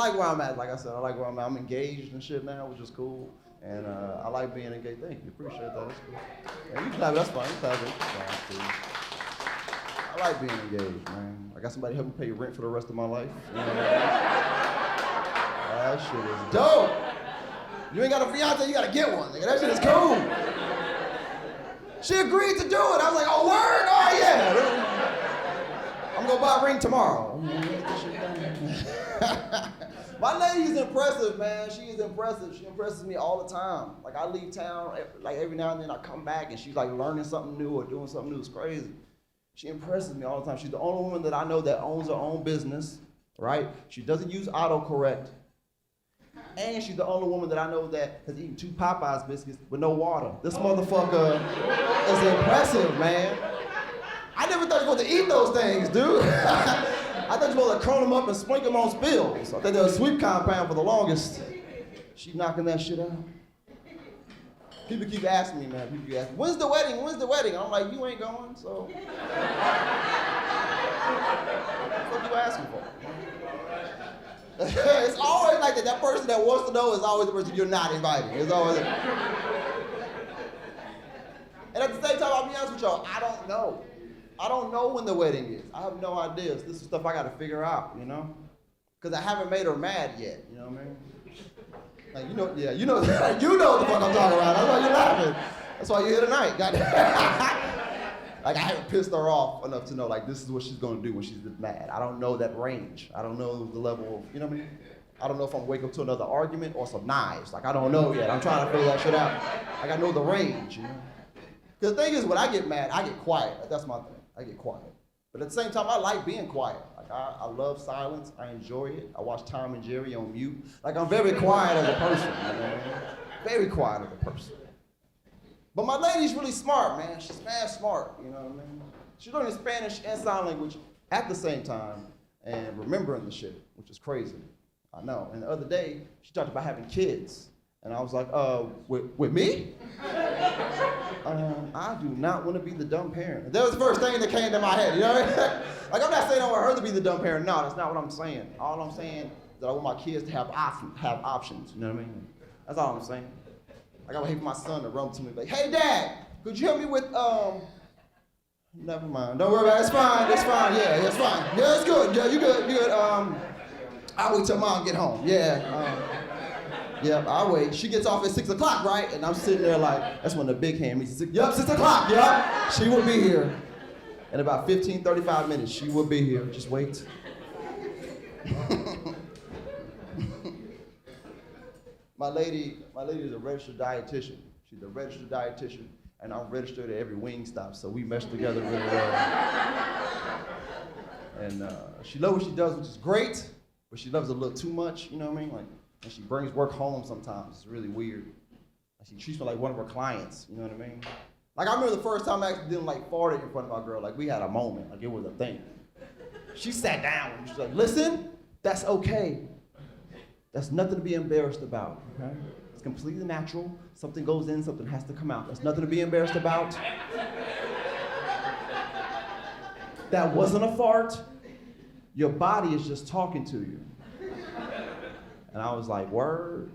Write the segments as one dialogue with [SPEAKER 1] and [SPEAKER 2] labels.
[SPEAKER 1] like where I'm at. Like I said, I like where I'm at. I'm engaged and shit now, which is cool. And I like being engaged. Thank you. Appreciate that. That's cool. Yeah, you clap. That's fine. You clap it. That's fine. I like being engaged, man. I got somebody help me pay rent for the rest of my life. You know what I mean? That shit is dope. You ain't got a fiance, you gotta get one. Nigga. That shit is cool. She agreed to do it. I was like, oh, word? Oh, yeah. I'm gonna buy a ring tomorrow. My lady's impressive, man. She is impressive. She impresses me all the time. Like, I leave town, like every now and then I come back and she's like learning something new or doing something new. It's crazy. She impresses me all the time. She's the only woman that I know that owns her own business, right? She doesn't use autocorrect. And she's the only woman that I know that has eaten 2 Popeyes biscuits with no water. This motherfucker is impressive, man. I never thought you were supposed to eat those things, dude. I thought you were supposed to curl them up and sprinkle them on spills. I think they were sweet compound for the longest. She knocking that shit out. People keep asking me, man. People keep asking, when's the wedding? When's the wedding? I'm like, you ain't going, so. What you asking for? It's always like that. That person that wants to know is always the person you're not inviting. It's always like. And at the same time, I'll be honest with y'all, I don't know. I don't know when the wedding is. I have no idea. This is stuff I gotta figure out, you know? Because I haven't made her mad yet, you know what I mean? Like, you know, yeah, you know what the fuck I'm talking about. That's why you're laughing. That's why you're here tonight. Like, I haven't pissed her off enough to know, like, this is what she's gonna do when she's mad. I don't know that range. I don't know the level of, you know what I mean? I don't know if I'm wake up to another argument or some knives. Like, I don't know yet. I'm trying to figure that shit out. Like, I know the range, you know? Because the thing is, when I get mad, I get quiet. Like, that's my thing. I get quiet. But at the same time, I like being quiet. Like, I love silence. I enjoy it. I watch Tom and Jerry on mute. Like, I'm very quiet as a person, you know? Very quiet as a person. But my lady's really smart, man. She's mad smart, you know what I mean? She's learning Spanish and sign language at the same time and remembering the shit, which is crazy. I know. And the other day, she talked about having kids. And I was like, with me? I do not want to be the dumb parent. That was the first thing that came to my head, you know what I mean? Like, I'm not saying I want her to be the dumb parent. No, that's not what I'm saying. All I'm saying is that I want my kids to have options, you know what I mean? That's all I'm saying. Like, I would hate for my son to run to me like, hey, Dad, could you help me with, never mind. Don't worry about it. It's fine. It's fine. Yeah, it's fine. Yeah, it's good. Yeah, you good. You good. I'll wait till Mom get home. Yeah. Yep, I'll wait. She gets off at 6 o'clock, right? And I'm sitting there like, that's when the big hand meets. Yep, 6 o'clock. Yep. She will be here. In about 15, 35 minutes, she will be here. Just wait. My lady is a registered dietitian. She's a registered dietitian, and I'm registered at every Wingstop, so we mesh together really well. And she loves what she does, which is great, but she loves it a little too much, you know what I mean? Like, and she brings work home sometimes. It's really weird. Like, she treats me like one of her clients, you know what I mean? Like, I remember the first time I accidentally like farted in front of my girl. Like, we had a moment, like it was a thing. She sat down and she's like, listen, that's okay. That's nothing to be embarrassed about, okay? It's completely natural. Something goes in, something has to come out. That's nothing to be embarrassed about. That wasn't a fart. Your body is just talking to you. And I was like, word?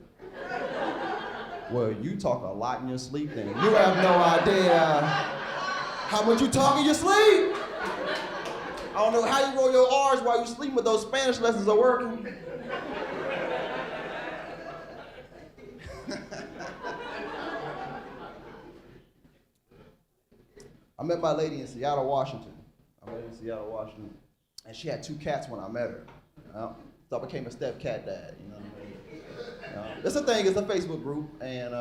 [SPEAKER 1] Well, you talk a lot in your sleep then. You have no idea how much you talk in your sleep. I don't know how you roll your R's while you sleep, but those Spanish lessons are working. I met my lady in Seattle, Washington. And she had 2 cats when I met her. So I became a step-cat dad, you know what I mean? That's the thing, it's a Facebook group, and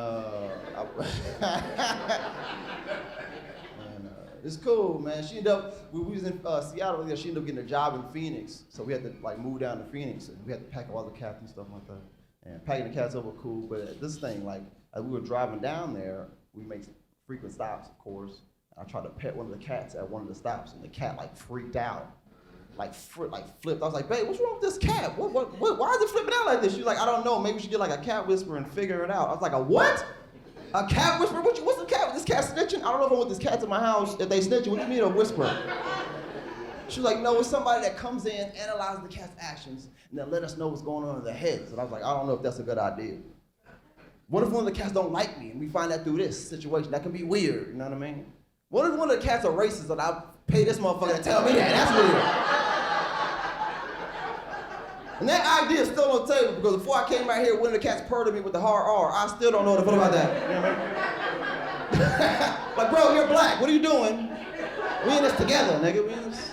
[SPEAKER 1] it's cool, man. She ended up, we was in Seattle, she ended up getting a job in Phoenix, so we had to like move down to Phoenix, and we had to pack all the cats and stuff like that. And packing the cats up was cool, but this thing, like, as we were driving down there, we make frequent stops, of course. I tried to pet one of the cats at one of the stops, and the cat like freaked out. Like flipped. I was like, babe, what's wrong with this cat? What, why is it flipping out like this? She's like, I don't know, maybe we should get like a cat whisperer and figure it out. I was like, a what? A cat whisperer? What's the cat? This cat snitching? I don't know if I want this cat to my house. If they snitching, what do you mean a whisperer? She was like, no, it's somebody that comes in, analyzes the cat's actions, and then let us know what's going on in their heads. And I was like, I don't know if that's a good idea. What if one of the cats don't like me, and we find that through this situation? That can be weird, you know what I mean? What if one of the cats are racist, and I pay this motherfucker to tell me that? That's weird. And that idea is still on the table, because before I came out here, one of the cats purred at me with the hard R. I still don't know what the fuck about that. You know what I mean? Like, bro, you're black. What are you doing? We in this together, nigga. We in this...